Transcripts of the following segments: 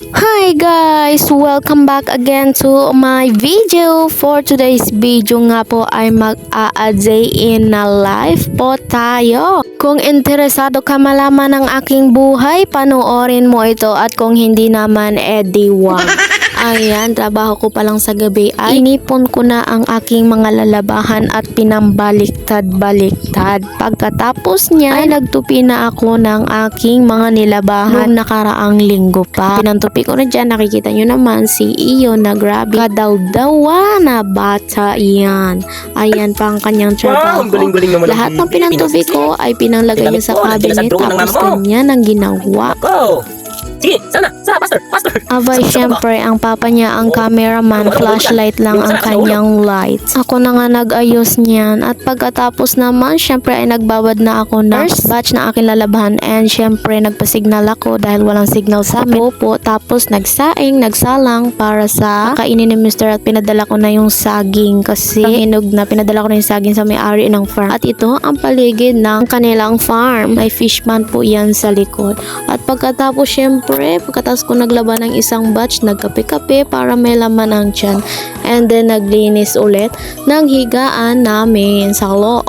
Hi guys! Welcome back again to my video. For today's video nga po ay mag-a day in na life po tayo. Kung interesado ka malaman ng aking buhay, panoorin mo ito at kung hindi naman, edi wag. Ayan, trabaho ko pa lang sa gabi ay inipon ko na ang aking mga lalabahan at pinambaliktad-baliktad. Pagkatapos niya ay nagtupi na ako ng aking mga nilabahan noong nakaraang linggo pa. Pinantupi ko na dyan, nakikita nyo naman si Iyo na grabe kadawdawa na bata yan. Ayan pa ang kanyang trabaho. Galing-galing naman. Lahat ng pinantupi ko ay pinanglagay niya sa cabinet tapos kanya nang ginawa. Go! Sige, sana, faster! Abay, syempre, ang papa niya ang cameraman, flashlight lang ang kanyang lights. Ako na nga nag-ayos niyan. At pagkatapos naman, syempre ay nagbabad na ako ng first batch na aking lalabahan. And syempre, nagpa-signal ako dahil walang signal sa amin. Opo, tapos nagsalang para sa kainin ni Mr. At pinadala ko na yung saging kasi hinog na. Pinadala ko na yung saging sa may-ari ng farm. At ito ang paligid ng kanilang farm. May fish pond po yan sa likod. At pagkatapos, syempre, pagkatapos ko naglaba ng isang batch, nagkape-kape para may laman ang tiyan. And then naglinis ulit ng higaan namin sa loob.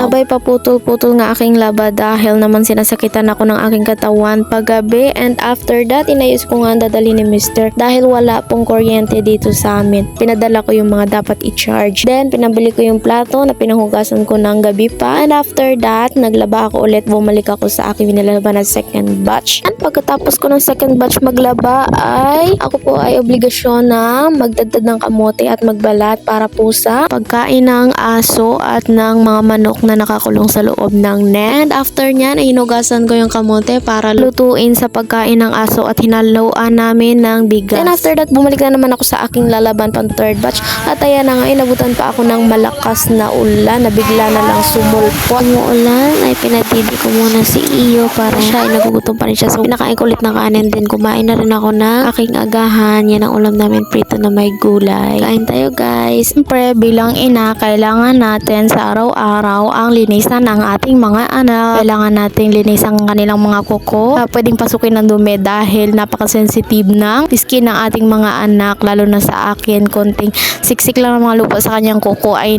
Sabay paputol-putol nga aking laba dahil naman sinasakitan ako ng aking katawan paggabi. And after that, inayos ko nga dadali ni Mr. dahil wala pong kuryente dito sa amin. Pinadala ko yung mga dapat i-charge. Then pinabili ko yung plato na pinahugasan ko ng gabi pa. And after that, naglaba ako ulit. Bumalik ako sa aking binalaban na second batch. And pagkatapos ko ng second batch maglaba ay ako po ay obligasyon na magdadad ng kamote at magbalat para po sa pagkain ng aso at ng mga manok na nakakulong sa loob ng net. And after nyan ay hinugasan ko yung kamote para lutuin sa pagkain ng aso at hinaluan namin ng bigas. And after that, bumalik na naman ako sa aking lalaban pang third batch at ayan na nga, inabutan pa ako ng malakas na ulan na bigla na lang sumulpot. Ang ulan ay pinatidi ko muna si Iyo para siya ay nagugutom pa rin siya. So pinakain ko ulit ng kanin, din kumain na rin ako ng aking agahan. Yan ang ulam namin, prito na may gulay. Kain tayo guys. Siyempre bilang ina, kailangan natin sa araw-araw ang linisan ng ating mga anak. Kailangan nating linisan ang kanilang mga kuko. Pwedeng pasukin ng dumi dahil napaka-sensitive ng skin ng ating mga anak, lalo na sa akin. Konting siksik lang ng mga lupa sa kanyang kuko ay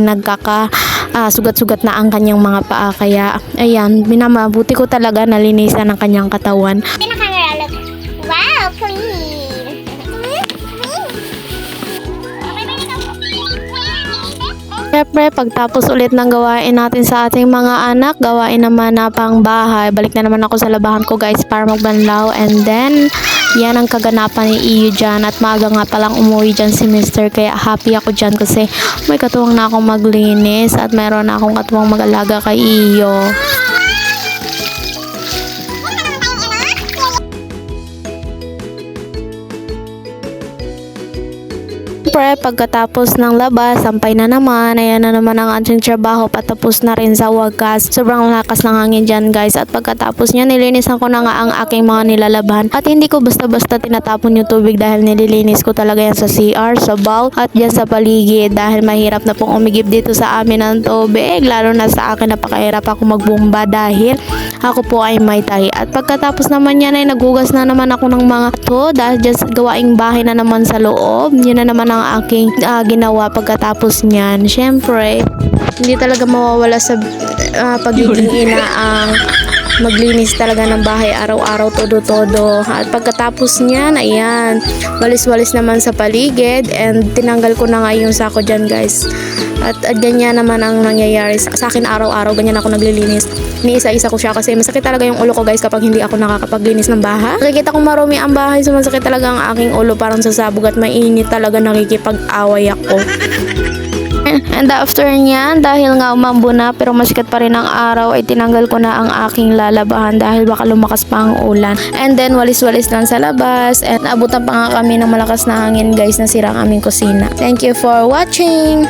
sugat-sugat na ang kanyang mga paa. Kaya ayan, minamabuti ko talaga na linisan ang kanyang katawan. Wow, clean. Siyempre, pagtapos ulit ng gawain natin sa ating mga anak, gawain naman na pang bahay. Balik na naman ako sa labahan ko guys para magbanlaw. And then, yan ang kaganapan ni Iyo dyan. At maaga nga palang umuwi dyan si Mr. Kaya happy ako dyan kasi may katuwang na akong maglinis at mayroon na akong katuwang mag-alaga kay Iyo. Siyempre, pagkatapos ng labas, sampay na naman. Ayan na naman ang ating trabaho. Patapos na rin sa wagas. Sobrang lakas ng hangin dyan guys. At pagkatapos niya, nilinisan ko na nga ang aking mga nilalabhan. At hindi ko basta-basta tinatapon yung tubig dahil nililinis ko talaga yan sa CR, sa bowl, at dyan sa paligid. Dahil mahirap na pong umigib dito sa amin ng tubig. Lalo na sa akin, napakahirap ako magbumba dahil ako po ay may tahi. At pagkatapos naman yan ay naghugas na naman ako ng mga to dahil dyan sa gawaing bahay na naman sa loob. Yun na naman ang aking ginawa pagkatapos niyan. Syempre, hindi talaga mawawala sa pagiging ina ang maglinis talaga ng bahay araw-araw, todo-todo. At pagkatapos niyan, ayan, walis-walis naman sa paligid and tinanggal ko na nga yung sako dyan guys. At ganyan naman ang nangyayari sa akin araw-araw, ganyan ako naglilinis. Niisa-isa ko siya kasi masakit talaga yung ulo ko guys kapag hindi ako nakakapaglinis ng bahay. Nakikita kong marumi ang bahay, so masakit talaga ang aking ulo, parang sasabog at mainit talaga, nakikipag-away ako. And after niyan, dahil nga umambo na pero masikat pa rin ang araw, ay tinanggal ko na ang aking lalabahan dahil baka lumakas pa ang ulan. And then walis-walis lang sa labas and abutan pa nga kami ng malakas na hangin guys, nasira ang aming kusina. Thank you for watching!